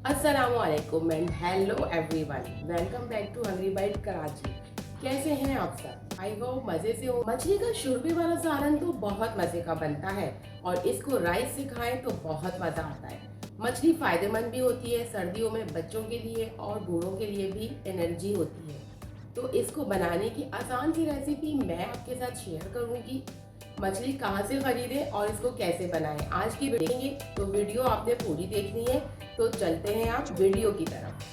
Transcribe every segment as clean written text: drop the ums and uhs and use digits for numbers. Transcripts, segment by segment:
अस्सलामुअलैकुम and hello everyone, welcome back to Hungry Bite Karachi. कैसे हैं आप सब? आई होप मजे से हो। मछली का शोरबे वाला सालन तो बहुत मजे का बनता है और इसको राइस से खाएं तो बहुत मजा आता है। मछली फायदेमंद भी होती है, सर्दियों में बच्चों के लिए और बूढ़ों के लिए भी एनर्जी होती है। तो इसको बनाने की आसान सी रेसिपी मैं आपके साथ शेयर करूंगी। मछली कहाँ से खरीदें और इसको कैसे बनाएं, आज की देखेंगे। तो वीडियो आपने पूरी देखनी है। तो चलते हैं आप वीडियो की तरफ।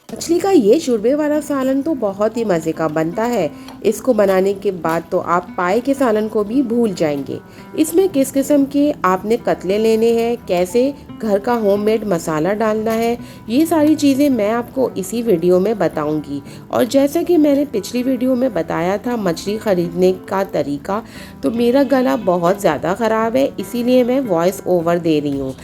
मछली का ये शोरबे वाला सालन तो बहुत ही मज़े का बनता है। इसको बनाने के बाद तो आप पाए के सालन को भी भूल जाएंगे। इसमें किस किस्म के आपने कतले लेने हैं, कैसे घर का होममेड मसाला डालना है, ये सारी चीज़ें मैं आपको इसी वीडियो में बताऊंगी। और जैसा कि मैंने पिछली वीडियो में बताया था मछली ख़रीदने का तरीका, तो मेरा गला बहुत ज़्यादा ख़राब है, इसीलिए मैं वॉइस ओवर दे रही हूँ।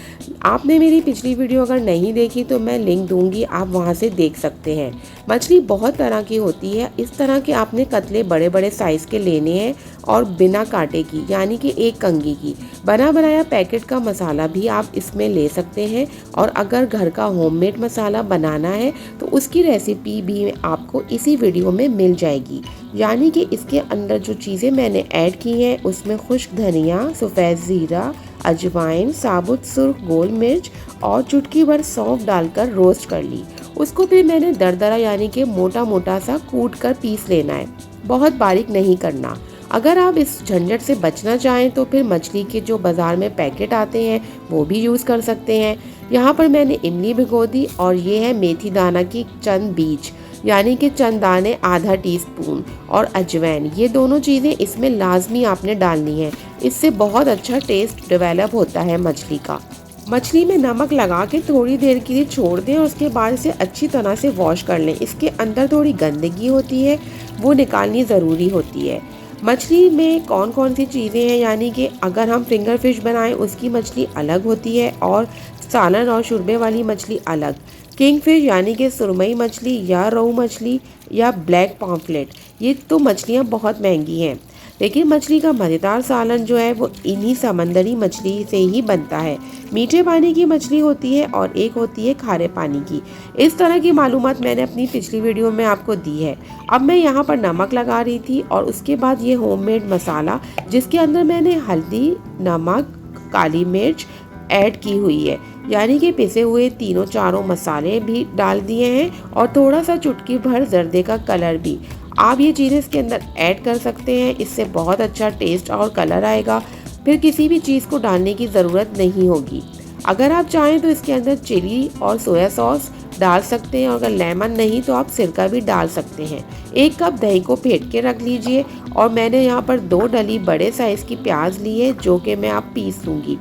आपने मेरी पिछली वीडियो अगर नहीं देखी तो मैं लिंक दूंगी, आप वहाँ से देख सकते हैं। मछली बहुत तरह की होती है। इस तरह के आपने कतले बड़े बड़े साइज़ के लेने हैं और बिना कांटे की, यानी कि एक कंघी की। बना बनाया पैकेट का मसाला भी आप इसमें ले सकते हैं। और अगर घर का होममेड मसाला बनाना है तो उसकी रेसिपी भी आपको इसी वीडियो में मिल जाएगी। यानी कि इसके अंदर जो चीज़ें मैंने ऐड की हैं उसमें खुश्क धनिया, सफ़ेद ज़ीरा, अजवाइन, साबुत सुर्ख गोल मिर्च और चुटकी भर सौंफ डालकर रोस्ट कर ली। उसको फिर मैंने दरदरा यानी कि मोटा मोटा सा कूट कर पीस लेना है, बहुत बारीक नहीं करना। अगर आप इस झंझट से बचना चाहें तो फिर मछली के जो बाज़ार में पैकेट आते हैं वो भी यूज़ कर सकते हैं। यहाँ पर मैंने इमली भिगो दी और ये है मेथी दाना की चंद बीज, यानी कि चंद दाने आधा टीस्पून, और अजवाइन। ये दोनों चीज़ें इसमें लाजमी आपने डालनी है, इससे बहुत अच्छा टेस्ट डेवलप होता है मछली का। मछली में नमक लगा के थोड़ी देर के लिए छोड़ दें और उसके बाद इसे अच्छी तरह से वॉश कर लें। इसके अंदर थोड़ी गंदगी होती है, वो निकालनी ज़रूरी होती है। मछली में कौन कौन सी चीज़ें हैं, यानी कि अगर हम फिंगर फिश बनाएं उसकी मछली अलग होती है और सालन और शोरबे वाली मछली अलग। किंग फिश यानी कि सुरमई मछली या रोहू मछली या ब्लैक पॉम्फ्रेट, ये तो मछलियाँ बहुत महंगी हैं। लेकिन मछली का मज़ेदार सालन जो है वो इन्हीं समंदरी मछली से ही बनता है। मीठे पानी की मछली होती है और एक होती है खारे पानी की। इस तरह की मालूमात मैंने अपनी पिछली वीडियो में आपको दी है। अब मैं यहाँ पर नमक लगा रही थी और उसके बाद ये होममेड मसाला, जिसके अंदर मैंने हल्दी, नमक, काली मिर्च ऐड की हुई है, यानी कि पिसे हुए तीनों चारों मसाले भी डाल दिए हैं और थोड़ा सा चुटकी भर जर्दे का कलर भी। आप ये चीज़ें इसके अंदर ऐड कर सकते हैं, इससे बहुत अच्छा टेस्ट और कलर आएगा। फिर किसी भी चीज़ को डालने की ज़रूरत नहीं होगी। अगर आप चाहें तो इसके अंदर चिली और सोया सॉस डाल सकते हैं और अगर लेमन नहीं तो आप सिरका भी डाल सकते हैं। 1 कप दही को फेंट के रख लीजिए और मैंने यहाँ पर 2 डली बड़े साइज़ की प्याज ली है, जो कि मैं आप पीस लूँगी।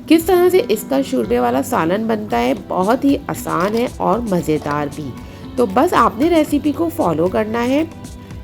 किस तरह से इसका शोरबे वाला सालन बनता है, बहुत ही आसान है और मज़ेदार भी। तो बस आपने रेसिपी को फॉलो करना है।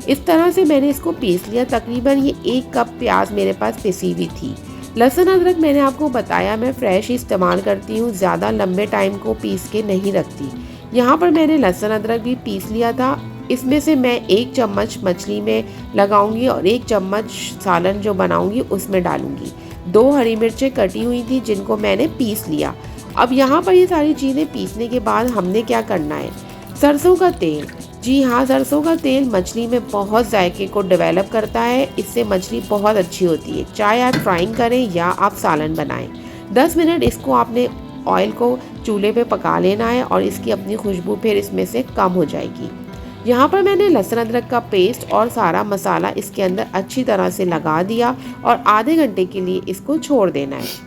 इस तरह से मैंने इसको पीस लिया। तकरीबन ये 1 कप प्याज मेरे पास पिसी हुई थी। लहसुन अदरक मैंने आपको बताया मैं फ्रेश ही इस्तेमाल करती हूँ, ज़्यादा लंबे टाइम को पीस के नहीं रखती। यहाँ पर मैंने लहसुन अदरक भी पीस लिया था। इसमें से मैं 1 चम्मच मछली में लगाऊंगी और 1 चम्मच सालन जो बनाऊंगी उसमें डालूंगी। 2 हरी मिर्चें कटी हुई थी जिनको मैंने पीस लिया। अब यहाँ पर ये सारी चीज़ें पीसने के बाद हमने क्या करना है, सरसों का तेल। जी हाँ, सरसों का तेल मछली में बहुत जायके को डेवलप करता है, इससे मछली बहुत अच्छी होती है। चाहे आप फ्राइंग करें या आप सालन बनाएं। 10 मिनट इसको आपने ऑयल को चूल्हे पे पका लेना है और इसकी अपनी खुशबू फिर इसमें से कम हो जाएगी। यहाँ पर मैंने लहसुन अदरक का पेस्ट और सारा मसाला इसके अंदर अच्छी तरह से लगा दिया और आधे घंटे के लिए इसको छोड़ देना है।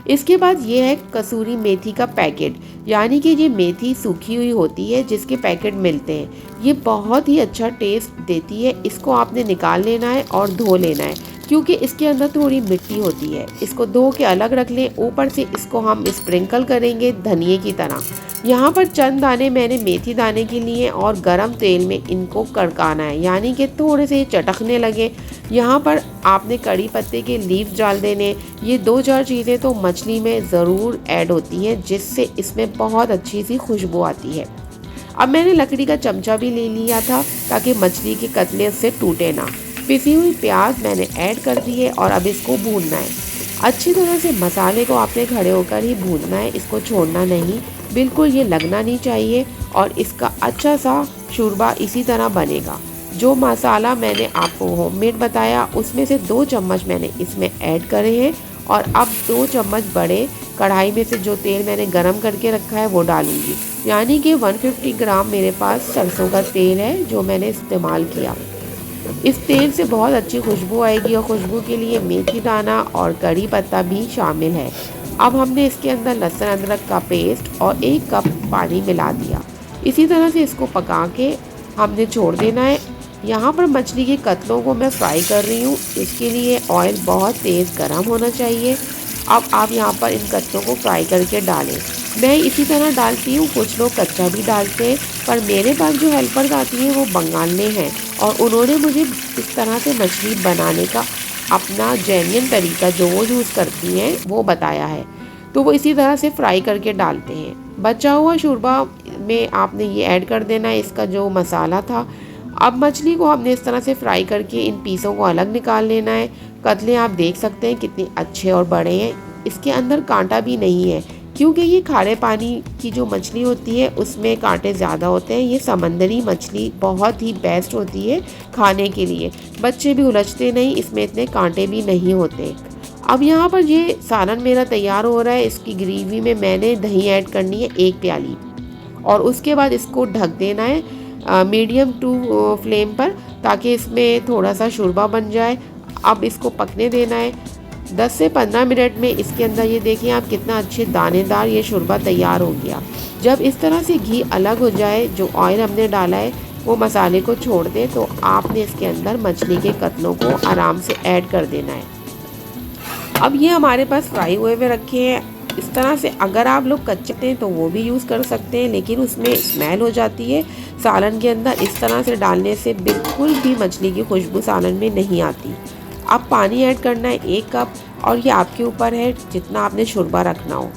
इसके बाद ये है कसूरी मेथी का पैकेट, यानी कि ये मेथी सूखी हुई होती है जिसके पैकेट मिलते हैं। ये बहुत ही अच्छा टेस्ट देती है। इसको आपने निकाल लेना है और धो लेना है, क्योंकि इसके अंदर थोड़ी मिट्टी होती है। इसको धो के अलग रख लें। ऊपर से इसको हम स्प्रिंकल करेंगे धनिए की तरह। यहाँ पर चंद दाने मैंने मेथी दाने के लिए और गरम तेल में इनको कड़काना है, यानी कि थोड़े से चटकने लगे। यहाँ पर आपने कड़ी पत्ते के लीव्स डाल देने। ये 2-4 चीज़ें तो मछली में ज़रूर ऐड होती हैं, जिससे इसमें बहुत अच्छी सी खुशबू आती है। अब मैंने लकड़ी का चमचा भी ले लिया था ताकि मछली के कतले उससे टूटे ना। पिसी हुई प्याज मैंने ऐड कर दी है और अब इसको भूनना है। अच्छी तरह से मसाले को आपने खड़े होकर ही भूनना है, इसको छोड़ना नहीं। बिल्कुल ये लगना नहीं चाहिए और इसका अच्छा सा शोरबा इसी तरह बनेगा। जो मसाला मैंने आपको होममेड बताया उसमें से 2 चम्मच मैंने इसमें ऐड करे हैं और अब 2 चम्मच बड़े कढ़ाई में से जो तेल मैंने गरम करके रखा है वो डालूंगी। यानी कि 150 ग्राम मेरे पास सरसों का तेल है जो मैंने इस्तेमाल किया। इस तेल से बहुत अच्छी खुशबू आएगी और खुशबू के लिए मेथी दाना और कड़ी पत्ता भी शामिल है। अब हमने इसके अंदर लहसुन अदरक का पेस्ट और 1 कप पानी मिला दिया। इसी तरह से इसको पका के हमने छोड़ देना है। यहाँ पर मछली के कतलों को मैं फ्राई कर रही हूँ। इसके लिए ऑयल बहुत तेज़ गर्म होना चाहिए। अब आप यहाँ पर इन कतलों को फ्राई करके डालें। मैं इसी तरह डालती हूँ, कुछ लोग कच्चा भी डालते हैं, पर मेरे पास जो हेल्पर्स आती हैं वो बंगाल में हैं और उन्होंने मुझे इस तरह से मछली बनाने का अपना जेन्युइन तरीका जो वो यूज़ करती हैं वो बताया है। तो वो इसी तरह से फ्राई करके डालते हैं। बचा हुआ शोरबा में आपने ये ऐड कर देना है इसका जो मसाला था। अब मछली को हमने इस तरह से फ्राई करके इन पीसों को अलग निकाल लेना है। कतले आप देख सकते हैं कितने अच्छे और बड़े हैं। इसके अंदर कांटा भी नहीं है क्योंकि ये खारे पानी की जो मछली होती है उसमें कांटे ज़्यादा होते हैं। ये समंदरी मछली बहुत ही बेस्ट होती है खाने के लिए। बच्चे भी उलझते नहीं, इसमें इतने कांटे भी नहीं होते। अब यहाँ पर ये सालन मेरा तैयार हो रहा है। इसकी ग्रेवी में मैंने दही ऐड करनी है 1 प्याली और उसके बाद इसको ढक देना है मीडियम टू फ्लेम पर ताकि इसमें थोड़ा सा शोरबा बन जाए। अब इसको पकने देना है 10 से 15 मिनट में। इसके अंदर ये देखिए आप कितना अच्छे दानेदार ये शोरबा तैयार हो गया। जब इस तरह से घी अलग हो जाए, जो ऑयल हमने डाला है वो मसाले को छोड़ दे, तो आपने इसके अंदर मछली के कतलों को आराम से ऐड कर देना है। अब ये हमारे पास फ्राई हुए रखे हैं। इस तरह से अगर आप लोग कच्चे हैं तो वो भी यूज़ कर सकते हैं, लेकिन उसमें स्मेल हो जाती है सालन के अंदर। इस तरह से डालने से बिल्कुल भी मछली की खुशबू सालन में नहीं आती। अब पानी ऐड करना है 1 कप और ये आपके ऊपर है जितना आपने शोरबा रखना हो।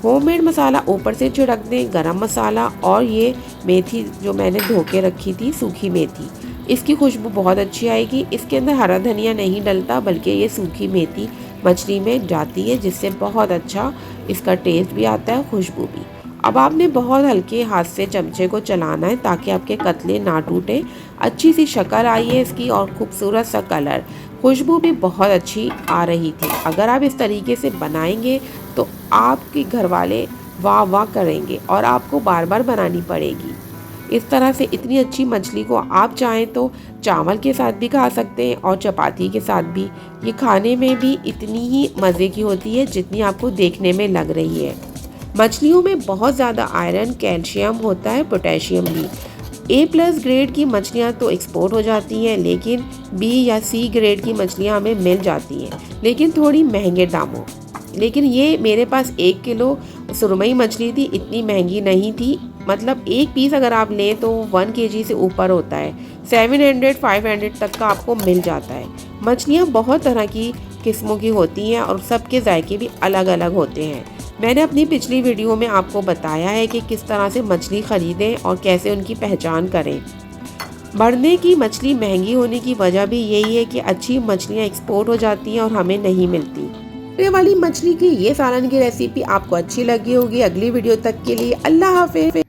होममेड मसाला ऊपर से छिड़क दें, गरम मसाला और ये मेथी जो मैंने धो के रखी थी, सूखी मेथी, इसकी खुशबू बहुत अच्छी आएगी। इसके अंदर हरा धनिया नहीं डलता बल्कि ये सूखी मेथी मछली में जाती है जिससे बहुत अच्छा इसका टेस्ट भी आता है, खुशबू भी। अब आपने बहुत हल्के हाथ से चमचे को चलाना है ताकि आपके कतले ना टूटे। अच्छी सी शक्ल आई है इसकी और खूबसूरत सा कलर, खुशबू भी बहुत अच्छी आ रही थी। अगर आप इस तरीके से बनाएंगे तो आपके घर वाले वाह वाह करेंगे और आपको बार बार बनानी पड़ेगी। इस तरह से इतनी अच्छी मछली को आप चाहें तो चावल के साथ भी खा सकते हैं और चपाती के साथ भी। ये खाने में भी इतनी ही मज़े की होती है जितनी आपको देखने में लग रही है। मछलियों में बहुत ज़्यादा आयरन, कैल्शियम होता है, पोटेशियम भी। A+ ग्रेड की मछलियाँ तो एक्सपोर्ट हो जाती हैं, लेकिन B या C ग्रेड की मछलियाँ हमें मिल जाती हैं, लेकिन थोड़ी महंगे दामों। लेकिन ये मेरे पास 1 किलो सुरमई मछली थी, इतनी महंगी नहीं थी। मतलब एक पीस अगर आप लें तो 1 kg से ऊपर होता है। 700-500 तक का आपको मिल जाता है। मछलियाँ बहुत तरह की किस्मों की होती हैं और सबके जायके भी अलग अलग होते हैं। मैंने अपनी पिछली वीडियो में आपको बताया है कि किस तरह से मछली ख़रीदें और कैसे उनकी पहचान करें। बढ़ने की मछली महंगी होने की वजह भी यही है कि अच्छी मछलियाँ एक्सपोर्ट हो जाती हैं और हमें नहीं मिलती। ये वाली मछली की ये सालन की रेसिपी आपको अच्छी लगी होगी। अगली वीडियो तक के लिए अल्लाह हाफ़िज़।